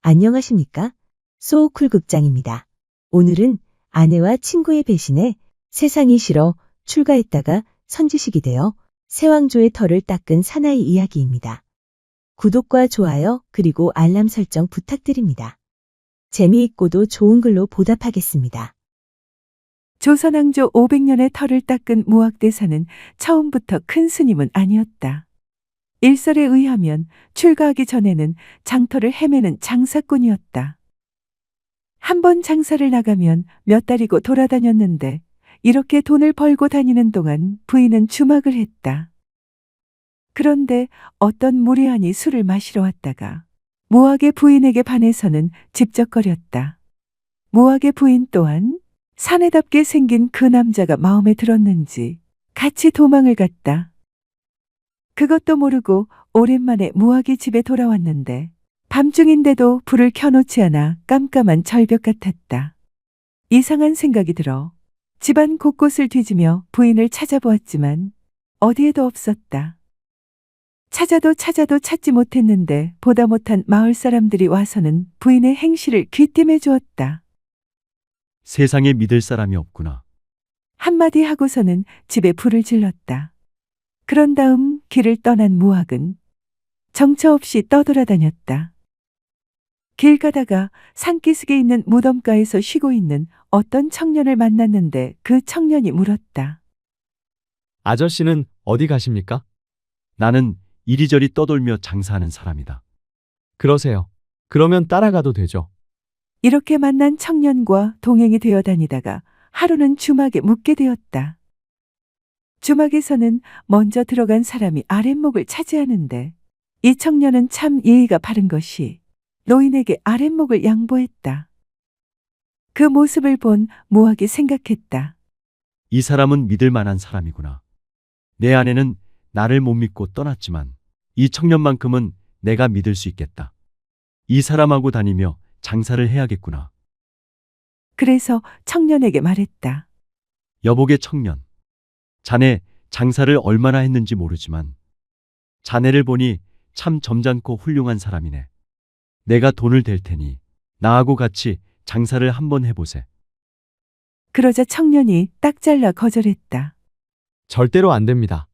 안녕하십니까? 소쿨국장입니다. 오늘은 아내와 친구의 배신에 세상이 싫어 출가했다가 선지식이 되어 세왕조의 털을 닦은 사나이 이야기입니다. 구독과 좋아요 그리고 알람 설정 부탁드립니다. 재미있고도 좋은 글로 보답하겠습니다. 조선왕조 500년의 털을 닦은 무학대사는 처음부터 큰 스님은 아니었다. 일설에 의하면 출가하기 전에는 장터를 헤매는 장사꾼이었다. 한 번 장사를 나가면 몇 달이고 돌아다녔는데 이렇게 돈을 벌고 다니는 동안 부인은 주막을 했다. 그런데 어떤 무리한이 술을 마시러 왔다가 무학의 부인에게 반해서는 집적거렸다. 무학의 부인 또한 사내답게 생긴 그 남자가 마음에 들었는지 같이 도망을 갔다. 그것도 모르고 오랜만에 무학이 집에 돌아왔는데 밤중인데도 불을 켜놓지 않아 깜깜한 절벽 같았다. 이상한 생각이 들어 집안 곳곳을 뒤지며 부인을 찾아보았지만 어디에도 없었다. 찾아도 찾지 못했는데 보다 못한 마을 사람들이 와서는 부인의 행실을 귀띔해 주었다. 세상에 믿을 사람이 없구나. 한마디 하고서는 집에 불을 질렀다. 그런 다음 길을 떠난 무학은 정처 없이 떠돌아다녔다. 길 가다가 산기슭에 있는 무덤가에서 쉬고 있는 어떤 청년을 만났는데 그 청년이 물었다. 아저씨는 어디 가십니까? 나는 이리저리 떠돌며 장사하는 사람이다. 그러세요. 그러면 따라가도 되죠. 이렇게 만난 청년과 동행이 되어 다니다가 하루는 주막에 묵게 되었다. 주막에서는 먼저 들어간 사람이 아랫목을 차지하는데 이 청년은 참 예의가 바른 것이 노인에게 아랫목을 양보했다. 그 모습을 본 무학이 생각했다. 이 사람은 믿을 만한 사람이구나. 내 아내는 나를 못 믿고 떠났지만 이 청년만큼은 내가 믿을 수 있겠다. 이 사람하고 다니며 장사를 해야겠구나. 그래서 청년에게 말했다. 여보게 청년. 자네 장사를 얼마나 했는지 모르지만 자네를 보니 참 점잖고 훌륭한 사람이네. 내가 돈을 댈 테니 나하고 같이 장사를 한번 해보세. 그러자 청년이 딱 잘라 거절했다. 절대로 안 됩니다.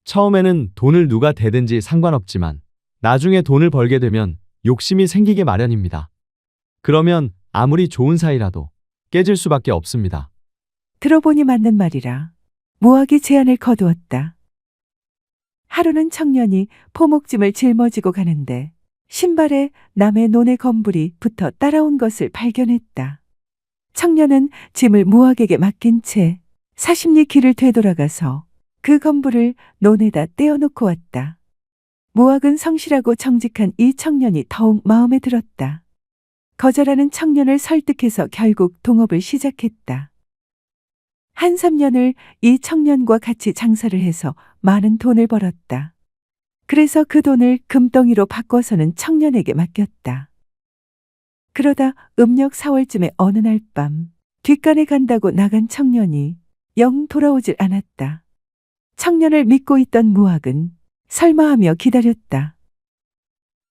처음에는 돈을 누가 대든지 상관없지만 나중에 돈을 벌게 되면 욕심이 생기게 마련입니다. 그러면 아무리 좋은 사이라도 깨질 수밖에 없습니다. 들어보니 맞는 말이라 무학이 제안을 거두었다. 하루는 청년이 포목짐을 짊어지고 가는데 신발에 남의 논의 검불이 붙어 따라온 것을 발견했다. 청년은 짐을 무학에게 맡긴 채 사십리 길을 되돌아가서 그 검불을 논에다 떼어놓고 왔다. 무학은 성실하고 정직한 이 청년이 더욱 마음에 들었다. 거절하는 청년을 설득해서 결국 동업을 시작했다. 한 3년을 이 청년과 같이 장사를 해서 많은 돈을 벌었다. 그래서 그 돈을 금덩이로 바꿔서는 청년에게 맡겼다. 그러다 음력 4월쯤에 어느 날 밤 뒷간에 간다고 나간 청년이 영 돌아오질 않았다. 청년을 믿고 있던 무학은 설마하며 기다렸다.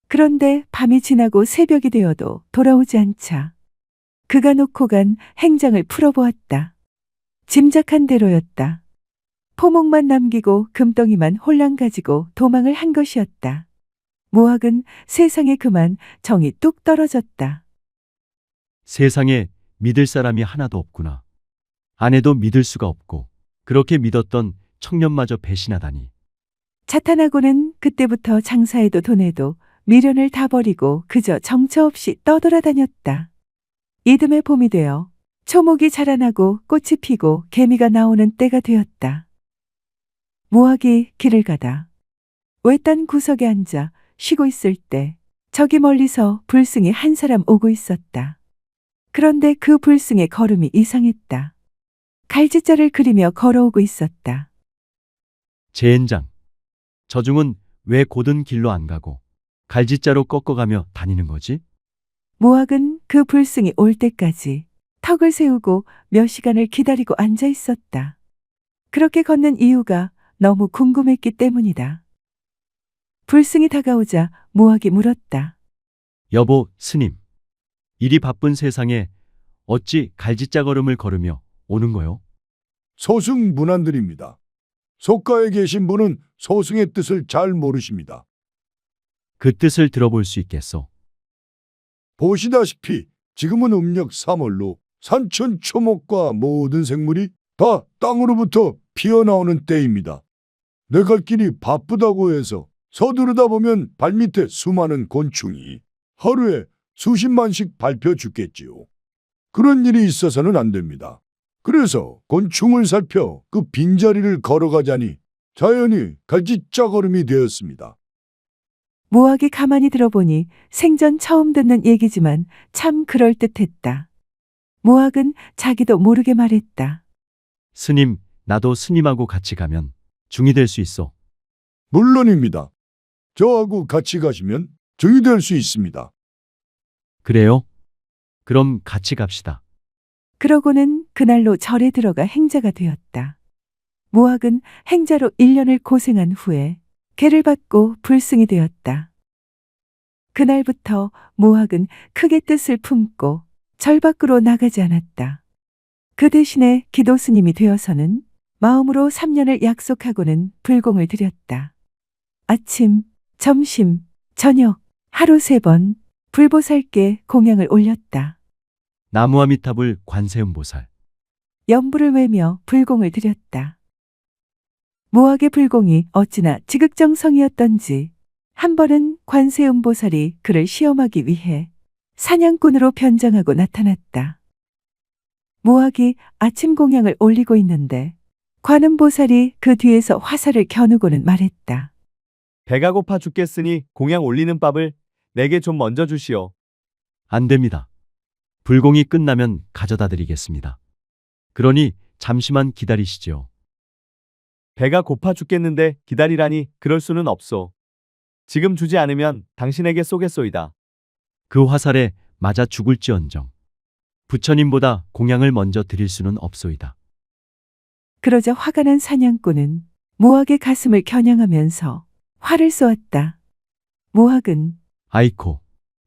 그런데 밤이 지나고 새벽이 되어도 돌아오지 않자 그가 놓고 간 행장을 풀어보았다. 짐작한 대로였다. 포목만 남기고 금덩이만 홀랑 가지고 도망을 한 것이었다. 무학은 세상에 그만 정이 뚝 떨어졌다. 세상에 믿을 사람이 하나도 없구나. 아내도 믿을 수가 없고 그렇게 믿었던 청년마저 배신하다니. 자탄하고는 그때부터 장사에도 돈에도 미련을 다 버리고 그저 정처 없이 떠돌아다녔다. 이듬해 봄이 되어 초목이 자라나고 꽃이 피고 개미가 나오는 때가 되었다. 무학이 길을 가다 외딴 구석에 앉아 쉬고 있을 때 저기 멀리서 불승이 한 사람 오고 있었다. 그런데 그 불승의 걸음이 이상했다. 갈짓자를 그리며 걸어오고 있었다. 제엔장. 저중은 왜 곧은 길로 안 가고 갈짓자로 꺾어가며 다니는 거지? 무학은 그 불승이 올 때까지 턱을 세우고 몇 시간을 기다리고 앉아 있었다. 그렇게 걷는 이유가 너무 궁금했기 때문이다. 불승이 다가오자 무학이 물었다. 여보, 스님. 일이 바쁜 세상에 어찌 갈짓자걸음을 걸으며 오는 거요? 소승 문안드립니다. 속가에 계신 분은 소승의 뜻을 잘 모르십니다. 그 뜻을 들어볼 수 있겠소. 보시다시피 지금은 음력 3월로 산천 초목과 모든 생물이 다 땅으로부터 피어나오는 때입니다. 내 갈 길이 바쁘다고 해서 서두르다 보면 발밑에 수많은 곤충이 하루에 수십만씩 밟혀 죽겠지요. 그런 일이 있어서는 안 됩니다. 그래서 곤충을 살펴 그 빈자리를 걸어가자니 자연히 갈짓자걸음이 되었습니다. 모학이 가만히 들어보니 생전 처음 듣는 얘기지만 참 그럴듯했다. 모학은 자기도 모르게 말했다. 스님, 나도 스님하고 같이 가면 중이 될 수 있어. 물론입니다. 저하고 같이 가시면 증이 될 수 있습니다. 그래요? 그럼 같이 갑시다. 그러고는 그날로 절에 들어가 행자가 되었다. 모학은 행자로 1년을 고생한 후에 계를 받고 불승이 되었다. 그날부터 모학은 크게 뜻을 품고 절 밖으로 나가지 않았다. 그 대신에 기도 스님이 되어서는 마음으로 3년을 약속하고는 불공을 드렸다. 아침, 점심, 저녁 하루 3번 불보살께 공양을 올렸다. 나무아미타불 관세음보살. 연불을 외며 불공을 드렸다. 모학의 불공이 어찌나 지극정성이었던지 한 번은 관세음보살이 그를 시험하기 위해 사냥꾼으로 변장하고 나타났다. 모학이 아침 공양을 올리고 있는데 관음보살이 그 뒤에서 화살을 겨누고는 말했다. 배가 고파 죽겠으니 공양 올리는 밥을 내게 좀 먼저 주시오. 안 됩니다. 불공이 끝나면 가져다 드리겠습니다. 그러니 잠시만 기다리시지요. 배가 고파 죽겠는데 기다리라니 그럴 수는 없소. 지금 주지 않으면 당신에게 쏘겠소이다. 그 화살에 맞아 죽을지언정 부처님보다 공양을 먼저 드릴 수는 없소이다. 그러자 화가 난 사냥꾼은 모학의 가슴을 겨냥하면서 활을 쏘았다. 모학은 아이코,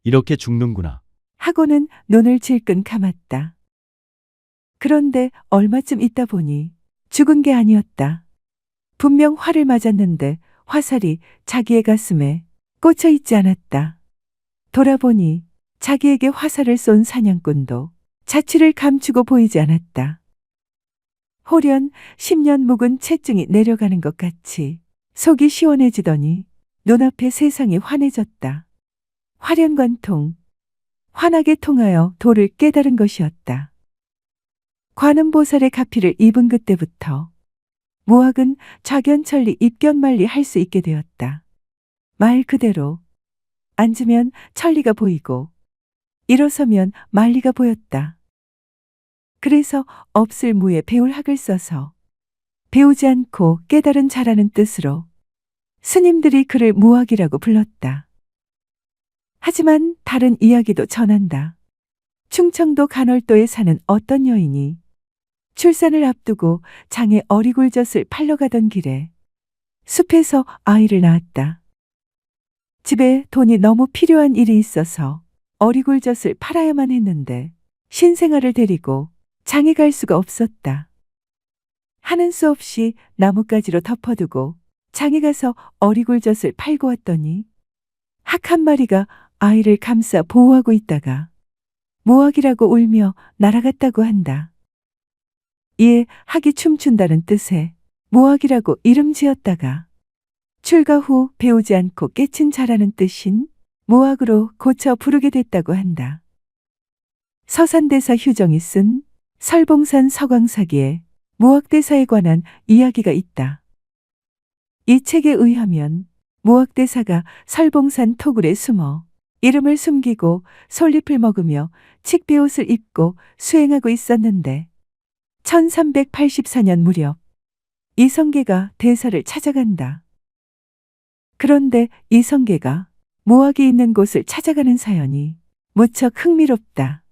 이렇게 죽는구나. 하고는 눈을 질끈 감았다. 그런데 얼마쯤 있다 보니 죽은 게 아니었다. 분명 활을 맞았는데 화살이 자기의 가슴에 꽂혀 있지 않았다. 돌아보니 자기에게 화살을 쏜 사냥꾼도 자취를 감추고 보이지 않았다. 호련 10년 묵은 체증이 내려가는 것 같이 속이 시원해지더니 눈앞에 세상이 환해졌다. 화련관통, 환하게 통하여 도를 깨달은 것이었다. 관음보살의 가피를 입은 그때부터 모학은 좌견천리 입견만리 할 수 있게 되었다. 말 그대로 앉으면 천리가 보이고 일어서면 만리가 보였다. 그래서 없을 무에 배울 학을 써서 배우지 않고 깨달은 자라는 뜻으로 스님들이 그를 무학이라고 불렀다. 하지만 다른 이야기도 전한다. 충청도 간월도에 사는 어떤 여인이 출산을 앞두고 장에 어리굴젓을 팔러 가던 길에 숲에서 아이를 낳았다. 집에 돈이 너무 필요한 일이 있어서 어리굴젓을 팔아야만 했는데 신생아를 데리고 장에 갈 수가 없었다. 하는 수 없이 나뭇가지로 덮어두고 장에 가서 어리굴젓을 팔고 왔더니 학 한 마리가 아이를 감싸 보호하고 있다가 모학이라고 울며 날아갔다고 한다. 이에 학이 춤춘다는 뜻에 모학이라고 이름 지었다가 출가 후 배우지 않고 깨친 자라는 뜻인 모학으로 고쳐 부르게 됐다고 한다. 서산대사 휴정이 쓴 설봉산 서광사기에 모학대사에 관한 이야기가 있다. 이 책에 의하면 모학대사가 설봉산 토굴에 숨어 이름을 숨기고 솔잎을 먹으며 칡비옷을 입고 수행하고 있었는데 1384년 무렵 이성계가 대사를 찾아간다. 그런데 이성계가 모학이 있는 곳을 찾아가는 사연이 무척 흥미롭다.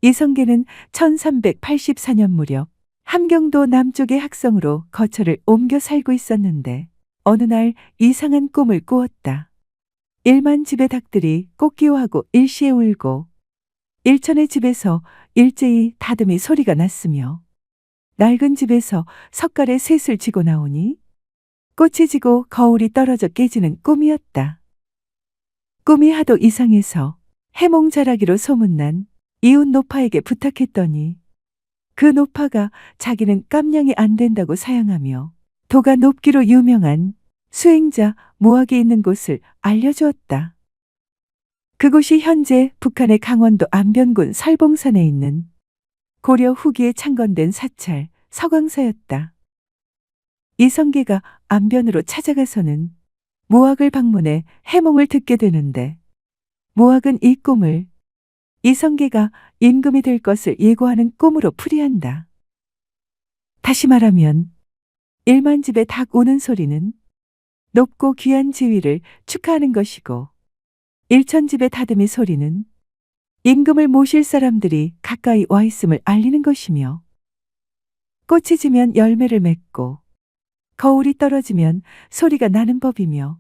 이성계는 1384년 무렵 함경도 남쪽의 학성으로 거처를 옮겨 살고 있었는데 어느 날 이상한 꿈을 꾸었다. 일만 집의 닭들이 꽃기호하고 일시에 울고 일천의 집에서 일제히 다듬이 소리가 났으며 낡은 집에서 석갈에 셋을 지고 나오니 꽃이 지고 거울이 떨어져 깨지는 꿈이었다. 꿈이 하도 이상해서 해몽자라기로 소문난 이웃 노파에게 부탁했더니 그 노파가 자기는 깜냥이 안 된다고 사양하며 도가 높기로 유명한 수행자 무학이 있는 곳을 알려주었다. 그곳이 현재 북한의 강원도 안변군 설봉산에 있는 고려 후기에 창건된 사찰 서광사였다. 이성계가 안변으로 찾아가서는 무학을 방문해 해몽을 듣게 되는데 무학은 이 꿈을 이성계가 임금이 될 것을 예고하는 꿈으로 풀이한다. 다시 말하면 일만집에 닭 우는 소리는 높고 귀한 지위를 축하하는 것이고 일천집의 다듬이 소리는 임금을 모실 사람들이 가까이 와 있음을 알리는 것이며 꽃이 지면 열매를 맺고 거울이 떨어지면 소리가 나는 법이며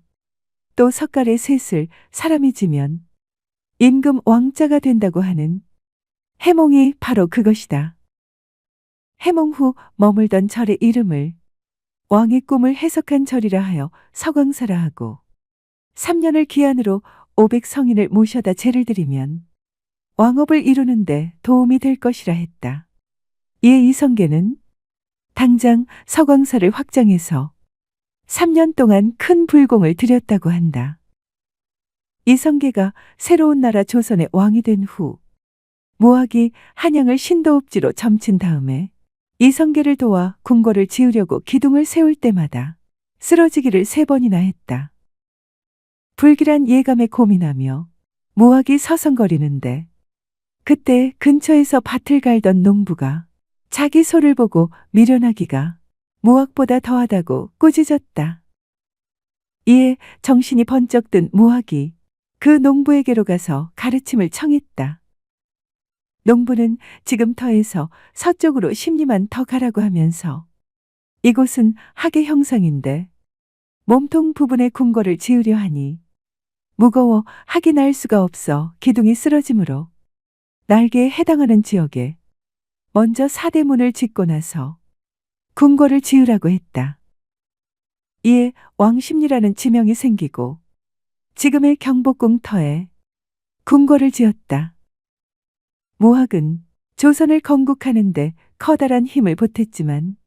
또 석갈의 셋을 사람이 지면 임금 왕자가 된다고 하는 해몽이 바로 그것이다. 해몽 후 머물던 절의 이름을 왕의 꿈을 해석한 절이라 하여 서광사라 하고 3년을 기한으로 500성인을 모셔다 제를 드리면 왕업을 이루는데 도움이 될 것이라 했다. 이에 이성계는 당장 서광사를 확장해서 3년 동안 큰 불공을 들였다고 한다. 이성계가 새로운 나라 조선의 왕이 된 후 무학이 한양을 신도읍지로 점친 다음에 이성계를 도와 궁궐을 지으려고 기둥을 세울 때마다 쓰러지기를 3번이나 했다. 불길한 예감에 고민하며 무학이 서성거리는데 그때 근처에서 밭을 갈던 농부가 자기 소를 보고 미련하기가 무학보다 더하다고 꾸짖었다. 이에 정신이 번쩍 든 무학이 그 농부에게로 가서 가르침을 청했다. 농부는 지금 터에서 서쪽으로 10리만 더 가라고 하면서 이곳은 학의 형상인데 몸통 부분에 궁궐을 지으려 하니 무거워 학이 날 수가 없어 기둥이 쓰러지므로 날개에 해당하는 지역에 먼저 사대문을 짓고 나서 궁궐을 지으라고 했다. 이에 왕십리라는 지명이 생기고 지금의 경복궁 터에 궁궐을 지었다. 무학은 조선을 건국하는데 커다란 힘을 보탰지만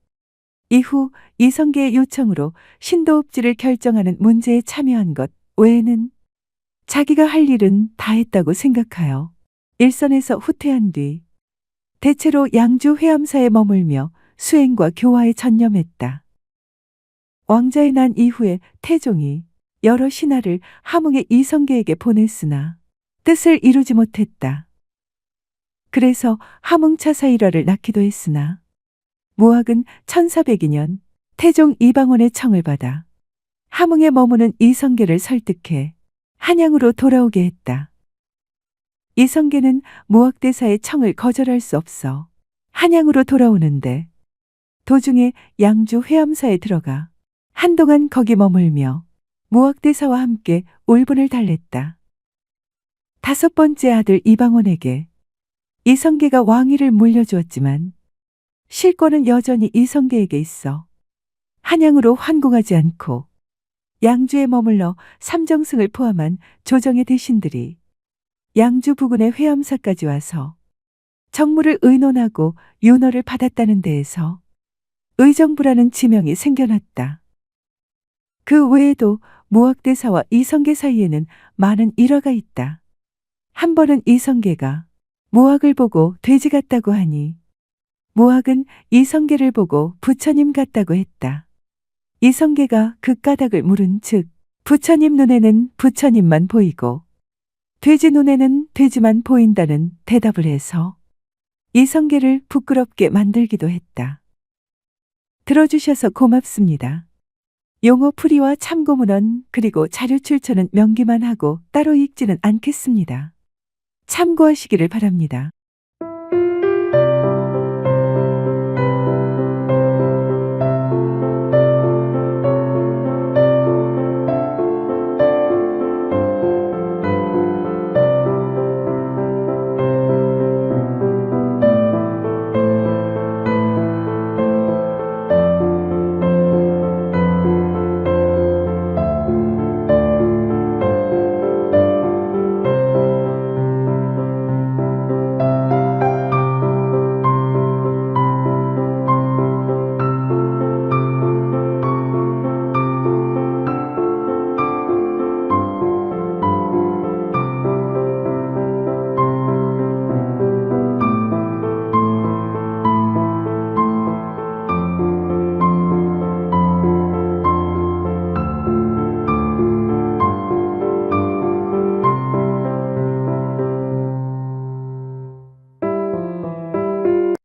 이후 이성계의 요청으로 신도읍지를 결정하는 문제에 참여한 것 외에는 자기가 할 일은 다 했다고 생각하여 일선에서 후퇴한 뒤 대체로 양주 회암사에 머물며 수행과 교화에 전념했다. 왕자의 난 이후에 태종이 여러 신하를 함흥의 이성계에게 보냈으나 뜻을 이루지 못했다. 그래서 함흥차사 일화를 낳기도 했으나 무학은 1402년 태종 이방원의 청을 받아 함흥에 머무는 이성계를 설득해 한양으로 돌아오게 했다. 이성계는 무학대사의 청을 거절할 수 없어 한양으로 돌아오는데 도중에 양주 회암사에 들어가 한동안 거기 머물며 무학대사와 함께 울분을 달랬다. 5번째 아들 이방원에게 이성계가 왕위를 물려주었지만 실권은 여전히 이성계에게 있어 한양으로 환궁하지 않고 양주에 머물러 삼정승을 포함한 조정의 대신들이 양주 부근의 회암사까지 와서 정무를 의논하고 윤허를 받았다는 데에서 의정부라는 지명이 생겨났다. 그 외에도 무학대사와 이성계 사이에는 많은 일화가 있다. 한 번은 이성계가 무학을 보고 돼지 같다고 하니 무학은 이성계를 보고 부처님 같다고 했다. 이성계가 그 까닭을 물은 즉 부처님 눈에는 부처님만 보이고 돼지 눈에는 돼지만 보인다는 대답을 해서 이성계를 부끄럽게 만들기도 했다. 들어주셔서 고맙습니다. 용어 풀이와 참고문헌 그리고 자료 출처는 명기만 하고 따로 읽지는 않겠습니다. 참고하시기를 바랍니다.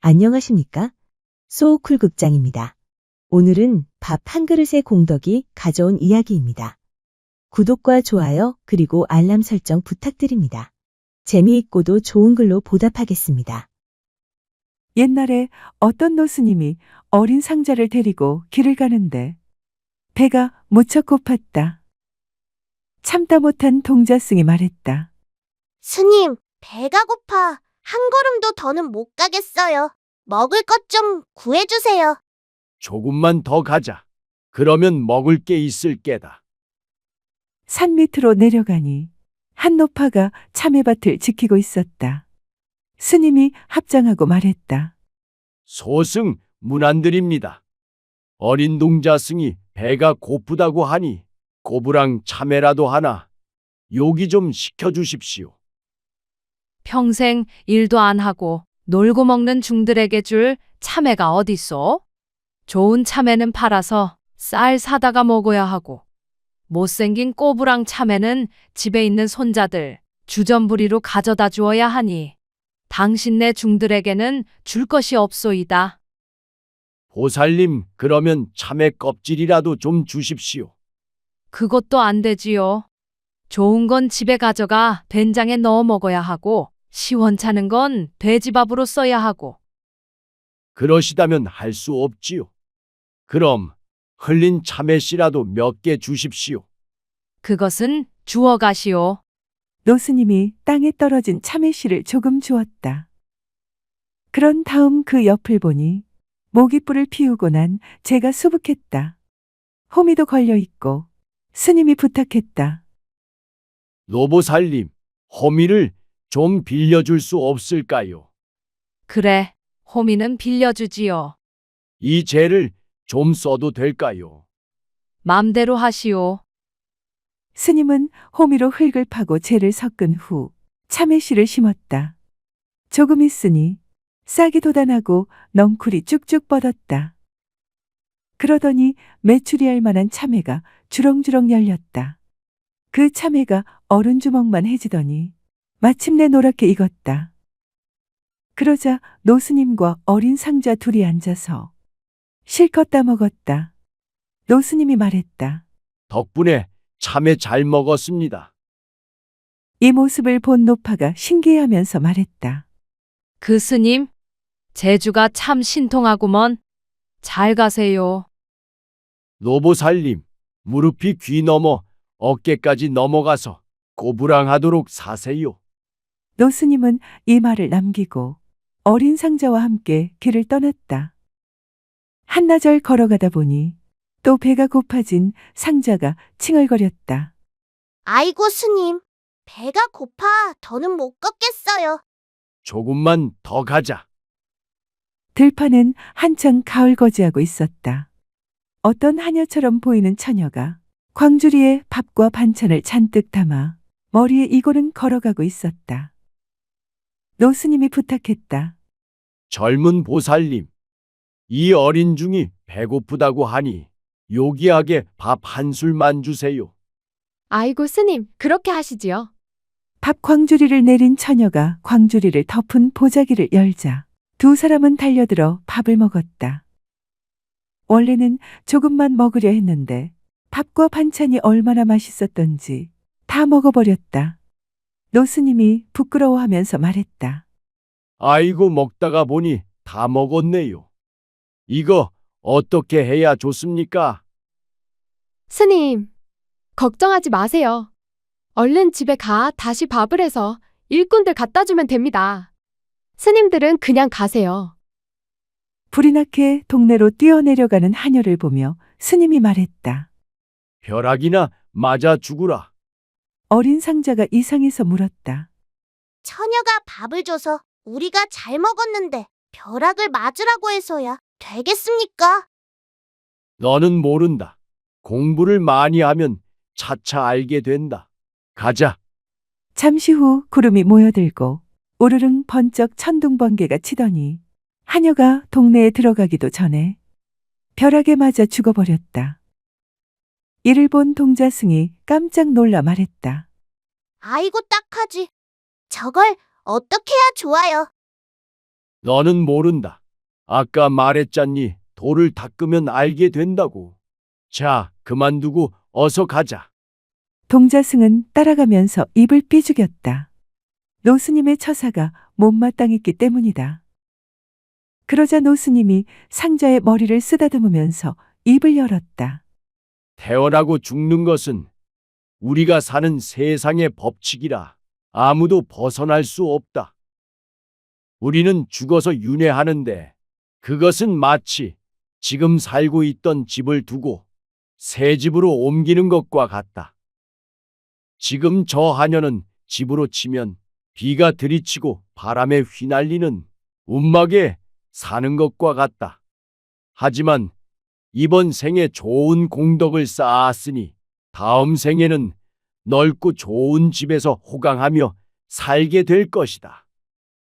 안녕하십니까? 소쿨 극장입니다. 오늘은 밥 한 그릇의 공덕이 가져온 이야기입니다. 구독과 좋아요 그리고 알람 설정 부탁드립니다. 재미있고도 좋은 글로 보답하겠습니다. 옛날에 어떤 노스님이 어린 상자를 데리고 길을 가는데 배가 무척 고팠다. 참다 못한 동자승이 말했다. 스님, 배가 고파 한 걸음도 더는 못 가겠어요. 먹을 것 좀 구해주세요. 조금만 더 가자. 그러면 먹을 게 있을 게다. 산 밑으로 내려가니 한 노파가 참외밭을 지키고 있었다. 스님이 합장하고 말했다. 소승 문안드립니다. 어린 동자승이 배가 고프다고 하니 고부랑 참외라도 하나 요기 좀 시켜주십시오. 평생 일도 안 하고 놀고 먹는 중들에게 줄 참외가 어딨어? 좋은 참외는 팔아서 쌀 사다가 먹어야 하고 못생긴 꼬부랑 참외는 집에 있는 손자들 주전부리로 가져다 주어야 하니 당신네 중들에게는 줄 것이 없소이다. 보살님, 그러면 참외 껍질이라도 좀 주십시오. 그것도 안 되지요. 좋은 건 집에 가져가 된장에 넣어 먹어야 하고 시원찮은 건 돼지밥으로 써야 하고 그러시다면 할 수 없지요. 그럼 흘린 참외씨라도 몇 개 주십시오. 그것은 주워 가시오. 노스님이 땅에 떨어진 참외씨를 조금 주었다. 그런 다음 그 옆을 보니 모깃불을 피우고 난 재가 수북했다. 호미도 걸려 있고 스님이 부탁했다. 노보살님, 호미를 좀 빌려줄 수 없을까요? 그래, 호미는 빌려주지요. 이 재를 좀 써도 될까요? 맘대로 하시오. 스님은 호미로 흙을 파고 재를 섞은 후 참외씨를 심었다. 조금 있으니 싹이 돋아나고 넝쿨이 쭉쭉 뻗었다. 그러더니 메추리할 만한 참외가 주렁주렁 열렸다. 그 참외가 어른 주먹만 해지더니 마침내 노랗게 익었다. 그러자 노스님과 어린 상자 둘이 앉아서 실컷 따먹었다. 노스님이 말했다. 덕분에 참외 잘 먹었습니다. 이 모습을 본 노파가 신기해하면서 말했다. 그 스님, 제주가 참 신통하구먼. 잘 가세요. 노보살님, 무릎이 귀 넘어 어깨까지 넘어가서 고부랑하도록 사세요. 노스님은 이 말을 남기고 어린 상자와 함께 길을 떠났다. 한나절 걸어가다 보니 또 배가 고파진 상자가 칭얼거렸다. 아이고, 스님, 배가 고파 더는 못 걷겠어요. 조금만 더 가자. 들판엔 한창 가을거지하고 있었다. 어떤 하녀처럼 보이는 처녀가 광주리에 밥과 반찬을 잔뜩 담아 머리에 이고는 걸어가고 있었다. 노스님이 부탁했다. 젊은 보살님, 이 어린 중이 배고프다고 하니 요기하게 밥 한 술만 주세요. 아이고 스님, 그렇게 하시지요. 밥 광주리를 내린 처녀가 광주리를 덮은 보자기를 열자 두 사람은 달려들어 밥을 먹었다. 원래는 조금만 먹으려 했는데 밥과 반찬이 얼마나 맛있었던지 다 먹어버렸다. 노스님이 부끄러워하면서 말했다. 아이고, 먹다가 보니 다 먹었네요. 이거 어떻게 해야 좋습니까? 스님, 걱정하지 마세요. 얼른 집에 가 다시 밥을 해서 일꾼들 갖다 주면 됩니다. 스님들은 그냥 가세요. 불이 나게 동네로 뛰어내려가는 하녀를 보며 스님이 말했다. 벼락이나 맞아 죽으라. 어린 상자가 이상해서 물었다. 처녀가 밥을 줘서 우리가 잘 먹었는데 벼락을 맞으라고 해서야 되겠습니까? 너는 모른다. 공부를 많이 하면 차차 알게 된다. 가자. 잠시 후 구름이 모여들고 오르릉 번쩍 천둥번개가 치더니 하녀가 동네에 들어가기도 전에 벼락에 맞아 죽어버렸다. 이를 본 동자승이 깜짝 놀라 말했다. 아이고, 딱하지. 저걸 어떻게 해야 좋아요? 너는 모른다. 아까 말했잖니. 돌을 닦으면 알게 된다고. 자, 그만두고 어서 가자. 동자승은 따라가면서 입을 삐죽였다. 노스님의 처사가 못마땅했기 때문이다. 그러자 노스님이 상자의 머리를 쓰다듬으면서 입을 열었다. 태어나고 죽는 것은 우리가 사는 세상의 법칙이라 아무도 벗어날 수 없다. 우리는 죽어서 윤회하는데 그것은 마치 지금 살고 있던 집을 두고 새 집으로 옮기는 것과 같다. 지금 저 하녀는 집으로 치면 비가 들이치고 바람에 휘날리는 움막에 사는 것과 같다. 하지만 이번 생에 좋은 공덕을 쌓았으니 다음 생에는 넓고 좋은 집에서 호강하며 살게 될 것이다.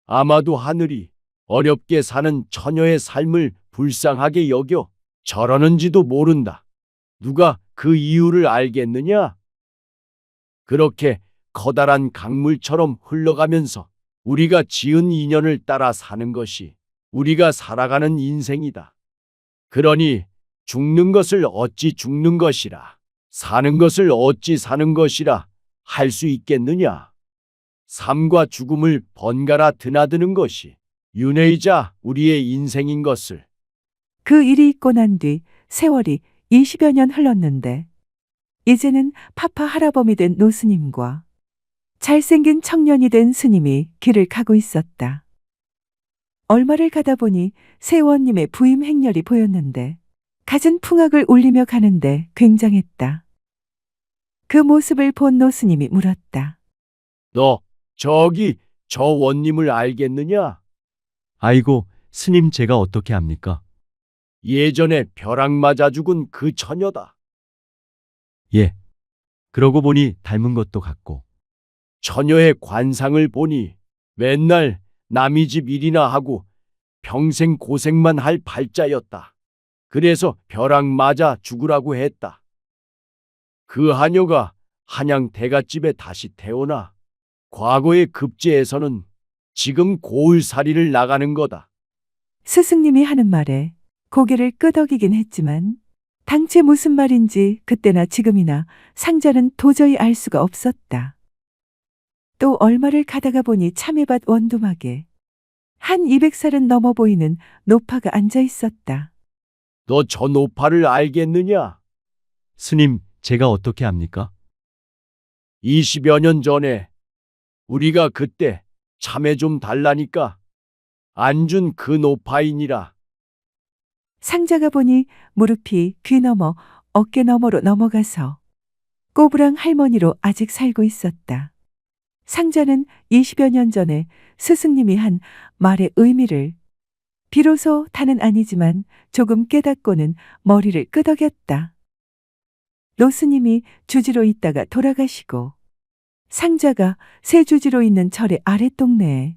아마도 하늘이 어렵게 사는 처녀의 삶을 불쌍하게 여겨 저러는지도 모른다. 누가 그 이유를 알겠느냐? 그렇게 커다란 강물처럼 흘러가면서 우리가 지은 인연을 따라 사는 것이 우리가 살아가는 인생이다. 그러니 죽는 것을 어찌 죽는 것이라, 사는 것을 어찌 사는 것이라 할 수 있겠느냐? 삶과 죽음을 번갈아 드나드는 것이 윤회이자 우리의 인생인 것을. 그 일이 있고 난 뒤 세월이 20여 년 흘렀는데 이제는 파파 할아범이 된 노스님과 잘생긴 청년이 된 스님이 길을 가고 있었다. 얼마를 가다 보니 세원님의 부임 행렬이 보였는데 갖은 풍악을 울리며 가는데 굉장했다. 그 모습을 본 노스님이 물었다. 너 저기 저 원님을 알겠느냐? 아이고, 스님 제가 어떻게 합니까? 예전에 벼락 맞아 죽은 그 처녀다. 예. 그러고 보니 닮은 것도 같고. 처녀의 관상을 보니 맨날 남의 집 일이나 하고 평생 고생만 할 팔자였다. 그래서 벼락 맞아 죽으라고 했다. 그 하녀가 한양 대갓집에 다시 태어나 과거의 급제에서는 지금 고을살이를 나가는 거다. 스승님이 하는 말에 고개를 끄덕이긴 했지만 당최 무슨 말인지 그때나 지금이나 상자는 도저히 알 수가 없었다. 또 얼마를 가다가 보니 참외밭 원두막에 한 200살은 넘어 보이는 노파가 앉아 있었다. 너 저 노파를 알겠느냐? 스님, 제가 어떻게 합니까? 20여 년 전에 우리가 그때 참외 좀 달라니까 안 준 그 노파이니라. 상자가 보니 무릎이 귀 너머 어깨 너머로 넘어가서 꼬부랑 할머니로 아직 살고 있었다. 상자는 20여 년 전에 스승님이 한 말의 의미를 비로소 다는 아니지만 조금 깨닫고는 머리를 끄덕였다. 노스님이 주지로 있다가 돌아가시고 상자가 새 주지로 있는 절의 아랫동네에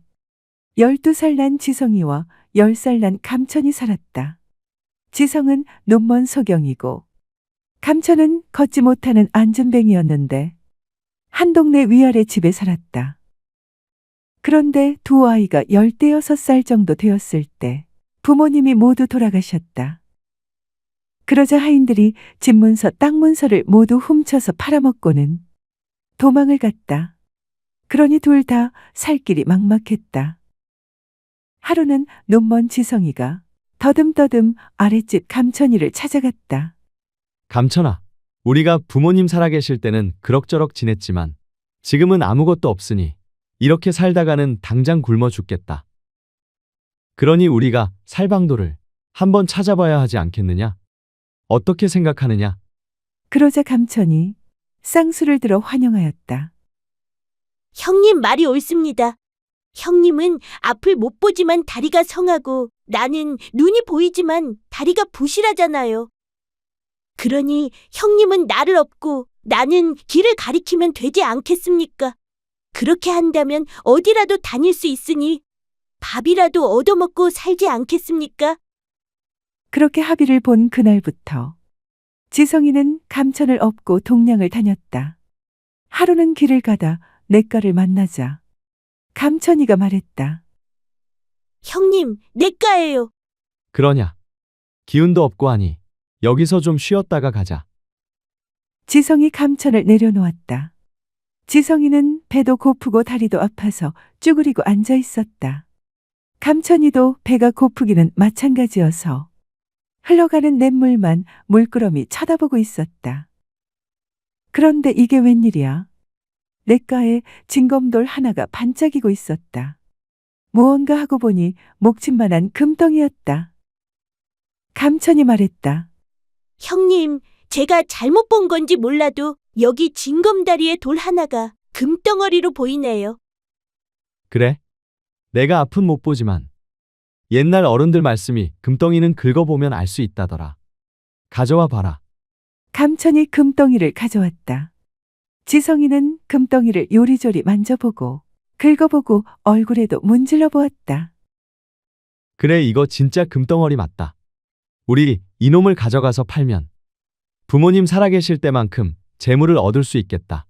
12살 난 지성이와 10살 난 감천이 살았다. 지성은 눈먼 소경이고 감천은 걷지 못하는 안전뱅이였는데 한 동네 위아래 집에 살았다. 그런데 두 아이가 16살 정도 되었을 때 부모님이 모두 돌아가셨다. 그러자 하인들이 집 문서, 땅 문서를 모두 훔쳐서 팔아먹고는 도망을 갔다. 그러니 둘 다 살 길이 막막했다. 하루는 눈먼 지성이가 더듬더듬 아랫집 감천이를 찾아갔다. 감천아, 우리가 부모님 살아계실 때는 그럭저럭 지냈지만 지금은 아무것도 없으니 이렇게 살다가는 당장 굶어 죽겠다. 그러니 우리가 살방도를 한번 찾아봐야 하지 않겠느냐? 어떻게 생각하느냐? 그러자 감천이 쌍수를 들어 환영하였다. 형님 말이 옳습니다. 형님은 앞을 못 보지만 다리가 성하고 나는 눈이 보이지만 다리가 부실하잖아요. 그러니 형님은 나를 업고 나는 길을 가리키면 되지 않겠습니까? 그렇게 한다면 어디라도 다닐 수 있으니 밥이라도 얻어먹고 살지 않겠습니까? 그렇게 합의를 본 그날부터 지성이는 감천을 업고 동량을 다녔다. 하루는 길을 가다 냇가를 만나자 감천이가 말했다. 형님, 내과예요. 그러냐? 기운도 없고 하니 여기서 좀 쉬었다가 가자. 지성이 감천을 내려놓았다. 지성이는 배도 고프고 다리도 아파서 쭈그리고 앉아 있었다. 감천이도 배가 고프기는 마찬가지여서 흘러가는 냇물만 물끄러미 쳐다보고 있었다. 그런데 이게 웬일이야? 냇가에 징검돌 하나가 반짝이고 있었다. 무언가 하고 보니 목짓만한 금덩이였다. 감천이 말했다. 형님, 제가 잘못 본 건지 몰라도 여기 징검다리에 돌 하나가 금덩어리로 보이네요. 그래? 내가 앞은 못 보지만 옛날 어른들 말씀이 금덩이는 긁어보면 알 수 있다더라. 가져와 봐라. 감천이 금덩이를 가져왔다. 지성이는 금덩이를 요리조리 만져보고 긁어보고 얼굴에도 문질러 보았다. 그래, 이거 진짜 금덩어리 맞다. 우리 이놈을 가져가서 팔면 부모님 살아계실 때만큼 재물을 얻을 수 있겠다.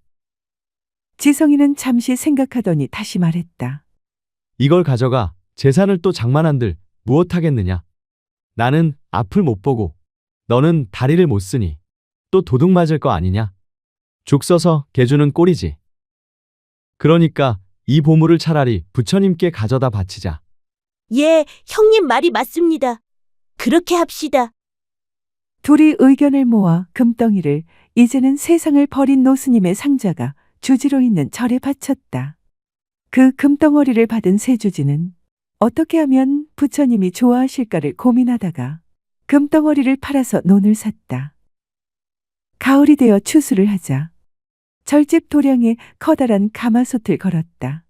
지성이는 잠시 생각하더니 다시 말했다. 이걸 가져가 재산을 또 장만한들 무엇하겠느냐. 나는 앞을 못 보고 너는 다리를 못 쓰니 또 도둑 맞을 거 아니냐. 죽 써서 개주는 꼴이지. 그러니까 이 보물을 차라리 부처님께 가져다 바치자. 예, 형님 말이 맞습니다. 그렇게 합시다. 둘이 의견을 모아 금덩이를 이제는 세상을 버린 노스님의 상자가 주지로 있는 절에 바쳤다. 그 금덩어리를 받은 세주지는 어떻게 하면 부처님이 좋아하실까를 고민하다가 금덩어리를 팔아서 논을 샀다. 가을이 되어 추수를 하자 절집 도량에 커다란 가마솥을 걸었다.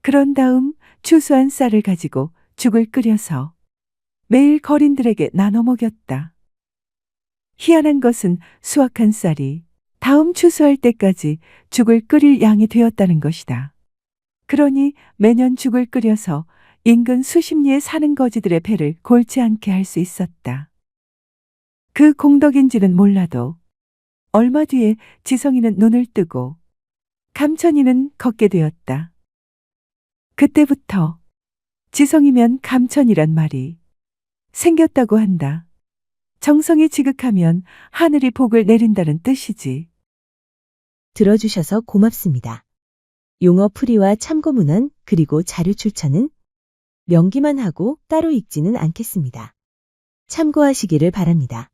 그런 다음 추수한 쌀을 가지고 죽을 끓여서 매일 거린들에게 나눠 먹였다. 희한한 것은 수확한 쌀이 다음 추수할 때까지 죽을 끓일 양이 되었다는 것이다. 그러니 매년 죽을 끓여서 인근 수십 리에 사는 거지들의 배를 골치 않게 할 수 있었다. 그 공덕인지는 몰라도 얼마 뒤에 지성이는 눈을 뜨고 감천이는 걷게 되었다. 그때부터 지성이면 감천이란 말이 생겼다고 한다. 정성이 지극하면 하늘이 복을 내린다는 뜻이지. 들어주셔서 고맙습니다. 용어 풀이와 참고 문헌 그리고 자료 출처는 명기만 하고 따로 읽지는 않겠습니다. 참고하시기를 바랍니다.